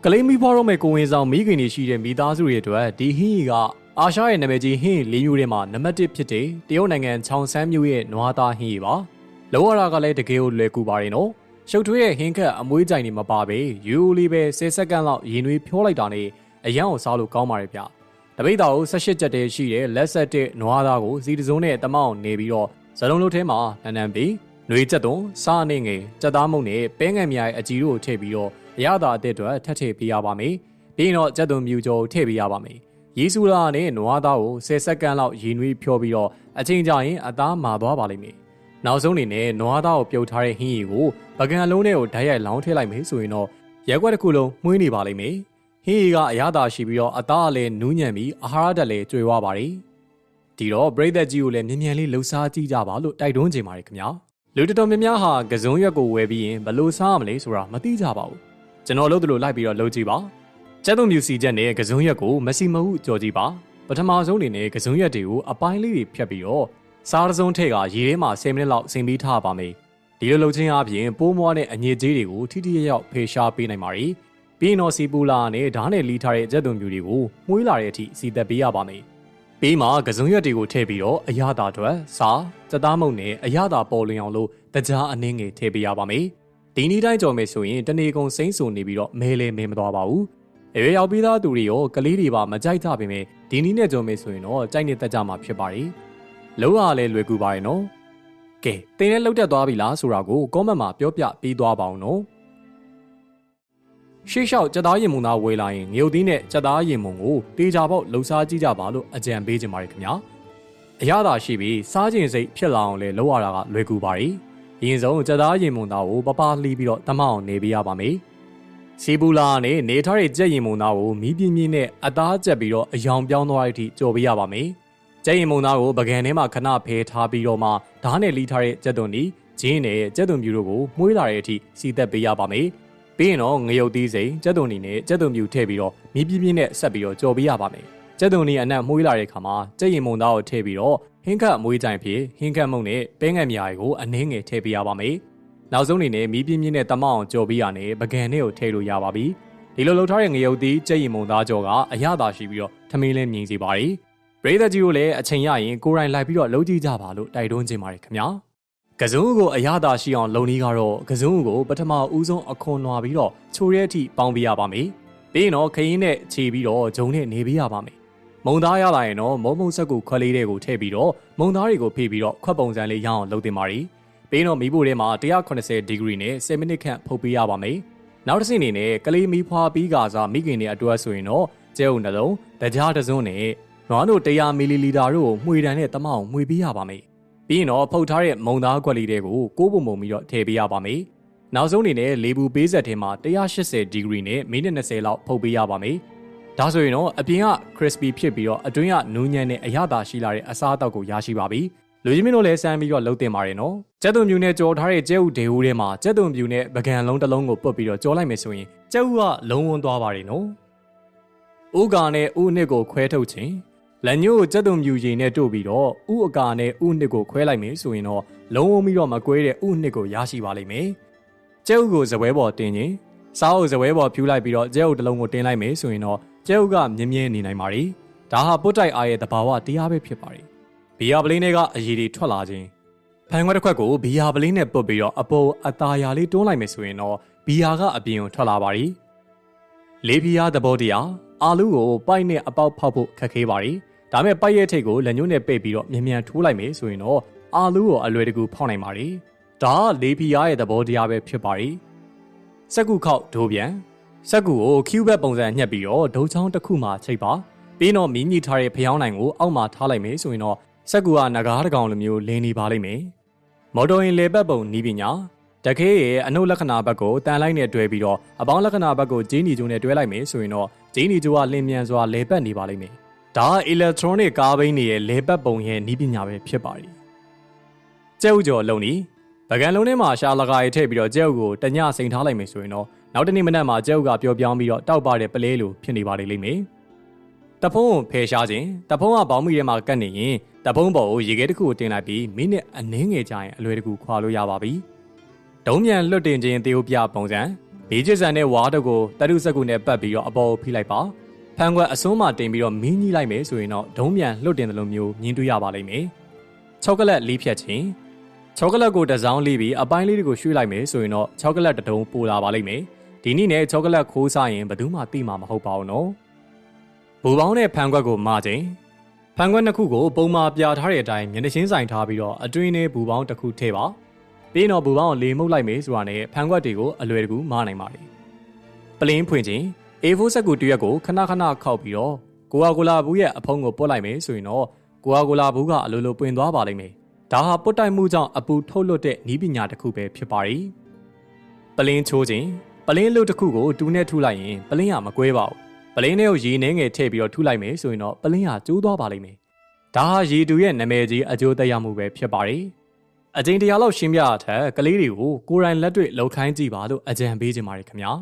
ကလေးမီးဖွားတော့မဲ့ကိုဝင်ဆောင်မိခင်တွေရှိတဲ့မိသားစုတွေအတွက်ဒီဟင်းရီကအာရှရဲ့နာမည်ကြီးဟင်း၄မျိုးထဲမှာနံပါတ်1ဖြစ်တဲ့တရုတ်နိုင်ငံချောင်ဆန်းမြို့ရဲ့နွားသားဟင်းရီပါလောရတာကလည်းတကယ်ကိုလွယ်ကူပါတယ်နော်ရှုပ်ထွေးရဲ့ဟင်းခက်အမွှေးကြိုင်တွေမပါပဲရိုးရိုးလေးပဲ10စက္ကန့်လောက်ရင်သွေးဖြောလိုက်တာနဲ့အရန်ကိုစားလို့ကောင်းပါတယ်ဗျတပိတ်တော်ကို18ကျက်တည်းရှိတဲ့လက်ဆက်တဲ့နွားသားကိုစီတစုံနဲ့တမောင်းနေပြီးတော့ဇလုံးလုံးထဲမှာနန်းပြီးຫນွေကျက်သွန်းစားအနေငယ်ကြက်သားမုံနဲ့ပဲငံမြိုင်အကြီးတို့ထည့်ပြီးတော့အရသာအသစ်တွေထပ်ထည့်ပေးရပါမယ်ပြီးရင်တော့ကျက်သွန်းမြူကျော်ထည့်ပေးရပါမယ်ရေစူလာနဲ့နွားသားကို10စက္ကန့်လောက်ရင်သွေးဖြောပြီးတော့အချိန်ကြာရင်အသားမာသွားပါလိမ့်မယ်နောက်ဆုံးအနေနဲ့နွားသားကိုပြုတ်ထားတဲ့ဟင်းရီကိုပကံလုံးထဲကိုဓာတ်ရိုက်လောင်းထည့်လိုက်မယ်ဆိုရင်တော့ရက်ွက်တစ်ခုလုံးမှုေးနေပါလိမ့်မယ်ဟင်းရီကအရသာရှိပြီးတော့အသားလည်းနူးညံ့ပြီးအာဟာရဓာတ်လည်းကျွေဝပါတယ်ဒီတော့ပရိသတ်ကြီးကိုလည်းမြ мян လေးလှူစားကြည့်ကြပါလို့တိုက်တွန်းချင်ပါတယ်ခင်ဗျာလူတော်တော်များများဟာကစုံရွက်ကိုဝယ်ပြီးရင်ဘလို့စားရမလဲဆိုတာမသိကြပါဘူးကျွန်တော်လုပ်သလိုလိုက်ပြီးတော့လုပ်ကြည့်ပါကျက်သွန်မြူစီချက်နဲ့ကစုံရွက်ကိုမစီမဟုကြော်ကြည့်ပါပထမဆုံးအနေနဲ့ကစုံရွက်တွေကိုအပိုင်းလေးတွေဖြတ်ပြီးတော့စားတစုံထက်ကရေထဲမှာ10မိနစ်လောက်ဆင်ပြီးထားပါမယ်ဒီလိုလုပ်ခြင်းအပြင်ပိုးမွားနဲ့အညစ်အကြေးတွေကိုထိထိရောက်ဖေရှားပေးနိုင်ပါတယ်ပြီးရင်တော့စီပူလာနဲ့ဓာတ်နဲ့လီထားတဲ့ကျက်သွန်မြူတွေကိုမှုေးလာတဲ့အထိစီသက်ပေးရပါမယ်ပြီးမှကစုံရွက်တွေကိုထည့်ပြီးတော့အရသာအတွက်စားစသားမုံနဲ့အရသာပေါ်လွင်အောင်လို့တကြားအနှင်းငယ်ထည့်ပေးရပါမယ်ဒီနေ့တိုင်းကြော်မယ်ဆိုရင်တနေကုန်စိမ့်ဆုံနေပြီးတော့မဲလဲမဲမသွားပါဘူးအရွယ်ရောက်ပြီးသားသူတွေရောကလေးတွေပါမကြိုက်ကြပေမဲ့ဒီနေ့နဲ့ကြော်မယ်ဆိုရင်တော့ကြိုက်နေတတ်ကြမှာဖြစ်ပါတယ်လုံးဝလည်းလွယ်ကူပါရဲ့နော်ကဲသင်လည်းလောက်တက်သွားပြီလားဆိုတာကိုကောမန့်မှာပြောပြပေးသွားပါအောင်နော်ရှေ့လျှောက်ကြက်သားရင်မုံသားဝယ်လာရင်ငရုတ်သီးနဲ့ကြက်သားရင်မုံကိုတေချာပေါက်လှူစားကြည့်ကြပါလို့အကြံပေးချင်ပါတယ်ခင်ဗျာအရသာရှိပြီးစားခြင်းစိတ်ဖြစ်လာအောင်လဲလုပ်ရတာကလွယ်ကူပါတယ်အရင်ဆုံးကြက်သားရင်မုံသားကိုပပလှီးပြီးတော့တမအောင်နေပေးရပါမယ်စီပူလာနဲ့နေထားတဲ့ကြက်ရင်မုံသားကိုမီးပြင်းပြင်းနဲ့အသားကျက်ပြီးတော့အယောင်ပြောင်းသွားတဲ့အထိကြော်ပေးရပါမယ်ကြက်ရင်မုံသားကိုပကံထဲမှာခဏဖယ်ထားပြီးတော့မှဓာတ်နဲ့လီးထားတဲ့ကြက်သွန်ဒီဂျင်းနဲ့ကြက်သွန်ပြူတို့ကိုမှုေးလာတဲ့အထိစီသက်ပေးရပါမယ်ပြီးရင်တော့ငရုတ်သီးစိမ်ကြက်သွန်နီနဲ့ကြက်သွန်ပြူထည့်ပြီးတော့မီးပြင်းပြင်းနဲ့ဆက်ပြီးတော့ကြော်ပေးရပါမယ်ကြက်သွန်နီအနက်မှုေးလာတဲ့ခါမှာကြက်ရင်မုံသားကိုထည့်ပြီးတော့ဟင်းခတ်အမွေးကြိုင်ဖြစ်ဟင်းခတ်မုံနဲ့ပဲငံမြားကိုအနှင်းငယ်ထည့်ပေးရပါမယ်နောက်ဆုံးအနေနဲ့မီးပြင်းပြင်းနဲ့တမအောင်ကြော်ပေးရနဲ့ပကံနဲ့ကိုထည့်လို့ရပါပြီဒီလိုလုပ်ထားတဲ့ငရုတ်သီးကြက်ရင်မုံသားကြော်ကအရသာရှိပြီးတော့ထမင်းလည်းမြင်စီပါတယ်ပရိသတ်ကြီးတို့လည်းအချိန်ရရင်ကိုယ်တိုင်လိုက်ပြီးတော့လုပ်ကြည့်ကြပါလို့တိုက်တွန်းချင်ပါတယ်ခင်ဗျာကစုံကိုအရသာရှိအောင်လုပ်နည်းကတော့ကစုံကိုပထမဦးဆုံးအခွန်နွားပြီးတော့ချိုရဲအထိပေါင်းပေးရပါမယ်ပြီးရင်တော့ခရင်နဲ့ခြေပြီးတော့ဂျုံနဲ့နေပေးရပါမယ်မုံသားရလာရင်တော့မုံမုံဆက်ကိုခွက်လေးတွေကိုထည့်ပြီးတော့မုံသားတွေကိုဖိပြီးတော့ခွက်ပုံစံလေးရအောင်လုပ်တင်ပါရီပြီးရင်တော့မီးဖိုထဲမှာ180ဒီဂရီနဲ့10မိနစ်ခန့်ဖုတ်ပေးရပါမယ်နောက်တစ်ဆင့်အနေနဲ့ကလေးမီးဖွားပြီးကစားမိခင်တွေအတွက်ဆိုရင်တော့ကျဲုံနှလုံးတကြားတစုံနဲ့နွားတို့100မီလီလီတာတို့ကိုမှွေတန်နဲ့တမအောင်မှွေပေးရပါမယ်ပြီးရင်တော့ဖုတ်ထားတဲ့မုံသားခွက်လေးတွေကိုကိုးပုံပုံပြီးတော့ထည့်ပေးရပါမယ်နောက်ဆုံးအနေနဲ့လေပူပေးဆက်ထဲမှာ180ဒီဂရီနဲ့မိနစ်20လောက်ဖုတ်ပေးရပါမယ်ဒါဆိုရင်တော့အပြင်က crispy ဖြစ်ပြီးတော့အတွင်းကနူးညံ့တဲ့အရသာရှိလာတဲ့အစားအသောက်ကိုရရှိပါပြီလူကြီးမင်းတို့လည်းစမ်းပြီးတော့လုပ်တင်ပါတယ်နော်ကြက်သွန်ပြူနဲ့ကြော်ထားတဲ့ကြက်ဥဒေဦးထဲမှာကြက်သွန်ပြူနဲ့ပကံလုံးတစ်လုံးကိုပုတ်ပြီးတော့ကြော်လိုက်မယ်ဆိုရင်ကြက်ဥကလုံးဝန်းသွားပါတယ်နော်ဥကာနဲ့ဥနှစ်ကိုခွဲထုတ်ခြင်းလက်ညှိုးကိုကြက်သွန်ပြူရည်နဲ့တို့ပြီးတော့ဥအကာနဲ့ဥနှစ်ကိုခွဲလိုက်မယ်ဆိုရင်တော့လုံးဝပြီးတော့မကွဲတဲ့ဥနှစ်ကိုရရှိပါလိမ့်မယ်ကြက်ဥကိုဇပွဲပေါ်တင်ခြင်းစားအုပ်ဇပွဲပေါ်ဖြူလိုက်ပြီးတော့ကြက်ဥတစ်လုံးကိုတင်လိုက်မယ်ဆိုရင်တော့ကျဲဥကမြင်းမြဲနေနိုင်ပါတယ်။ဒါဟာပုတ်တိုက်အားရဲ့သဘာဝတရားပဲဖြစ်ပါတယ်။ဘီယာပလင်းတွေကအရည်တွေထွက်လာခြင်းဖန်ခွက်တစ်ခွက်ကိုဘီယာပလင်းနဲ့ပုတ်ပြီးတော့အပေါ်အသားရာလေးတွန်းလိုက်မယ်ဆိုရင်တော့ဘီယာကအပြင်ကိုထွက်လာပါတယ်။လေးဘီယာသဘောတရားအာလူးကိုပိုက်နဲ့အပေါက်ဖောက်ဖို့ခက်ခဲပါတယ်။ဒါမဲ့ပိုက်ရဲ့ထိတ်ကိုလက်ညှိုးနဲ့ပိတ်ပြီးတော့မြန်မြန်ထိုးလိုက်မယ်ဆိုရင်တော့အာလူးကိုအလွယ်တကူဖောက်နိုင်ပါတယ်။ဒါကလေးဘီယာရဲ့သဘောတရားပဲဖြစ်ပါတယ်။စက်ကူခောက်ဒိုးပြန်စက်ကူကိုကျူဘက်ပုံစံညှက်ပြီးတော့ဒုံချောင်းတစ်ခုမှချိတ်ပါပြီးတော့မီးမြီထားတဲ့ဖျောင်းနိုင်ကိုအောက်မှာထားလိုက်မယ်ဆိုရင်တော့စက်ကူကနဂါးတကောင်လိုမျိုးလင်းနေပါလိမ့်မယ်မော်တော်ယာဉ်လေပတ်ပုံနီးပညာတခဲရဲ့အနုလက္ခဏာဘက်ကိုတန်လိုက်နဲ့တွဲပြီးတော့အပေါင်းလက္ခဏာဘက်ကိုဂျင်းနီကျိုးနဲ့တွဲလိုက်မယ်ဆိုရင်တော့ဂျင်းနီကျိုးကလင်းမြန်စွာလေပတ်နေပါလိမ့်မယ်ဒါက electronic ကားဘိန်းတွေရဲ့လေပတ်ပုံရဲ့နီးပညာပဲဖြစ်ပါတယ်ကျဲဥကျော်လုံးနီးပကံလုံးထဲမှာရှာလကာရီထည့်ပြီးတော့ကျဲဥကိုတညစိန်ထားလိုက်မယ်ဆိုရင်တော့နောက်တနေ့မနက်မှာကျဲဥကပျော်ပြောင်းပြီးတော့တောက်ပတဲ့ပလဲလိုဖြစ်နေပါလိမ့်မယ်တဖုံးကိုဖယ်ရှားခြင်းတဖုံးကဘောင်းမီထဲမှာကတ်နေရင်တဖုံးပေါ်ကိုရေခဲတစ်ခုကိုတင်လိုက်ပြီးမိနစ်အနည်းငယ်ကြာရင်အလွယ်တကူခွာလို့ရပါပြီဒုံးမြန်လွတ်တင်ခြင်းသေယုပြပုံစံဘ မြေကျစ်ဆန်တဲ့ဝါးတော့ကိုတတုစက်ကူနဲ့ပတ်ပြီးတော့အပေါ်ဖိလိုက်ပါဖန်ခွက်အစွန်းမှာတင်ပြီးတော့မင်းကြီးလိုက်မယ်ဆိုရင်တော့ဒုံးပြန်လွတ်တင်တယ်လို့မျိုးမြင်တွေ့ရပါလိမ့်မယ်ချောကလက်လေးဖြတ်ခြင်းချောကလက်ကိုတစ်စောင်းလေးပြီးအပိုင်းလေးတွေကိုရွှေ့လိုက်မယ်ဆိုရင်တော့ချောကလက်တစ်ဒုံပိုလာပါလိမ့်မယ်ဒီနည်းနဲ့ချောကလက်ခိုးစားရင်ဘယ်သူမှသိမှာမဟုတ်ပါဘူးနော်ဘူပေါင်းနဲ့ဖန်ခွက်ကိုမှာခြင်းဖန်ခွက်နှစ်ခုကိုပုံမှာပြထားတဲ့အတိုင်းမျက်နှာချင်းဆိုင်ထားပြီးတော့အတွင်းနဲ့ဘူပေါင်းတစ်ခုထည့်ပါပြီးတော့ဘူပေါင်းကိုလေမှုတ်လိုက်မယ်ဆိုတာနဲ့ဖန်ခွက်တွေကိုအလွယ်တကူမားနိုင်ပါတယ်ပလင်းဖွင့်ခြင်း A4 စက်ကူတစ်ရက်ကိုခဏခဏခောက်ပြီးတော့ကိုကာကိုလာဘူးရဲ့အဖုံးကိုပုတ်လိုက်မယ်ဆိုရင်တော့ကိုကာကိုလာဘူးကအလိုလိုပွင့်သွားပါလိမ့်မယ်ဒါဟာပုတ်တိုက်မှုကြောင့်အပူထုတ်လွတ်တဲ့နည်းပညာတစ်ခုပဲဖြစ်ပါတယ်ပလင်းချိုးခြင်းပလင်းလူတစ်ခုကိုတူနဲ့ထုလိုက်ရင်ပလင်းကမကွဲပါဘူးပလင်းထဲကိုရေနှဲငယ်ထည့်ပြီးတော့ထုလိုက်မယ်ဆိုရင်တော့ပလင်းကကျိုးသွားပါလိမ့်မယ်ဒါဟာရေတူရဲ့နာမည်ကြီးအကျိုးသက်ရောက်မှုပဲဖြစ်ပါတယ်အကြိမ်100လောက်ရှင်းပြတာထက်ကလေးတွေကိုကိုယ်တိုင်လက်တွေ့လှုပ်ခိုင်းကြည့်ပါလို့အကြံပေးချင်ပါတယ်ခင်ဗျာ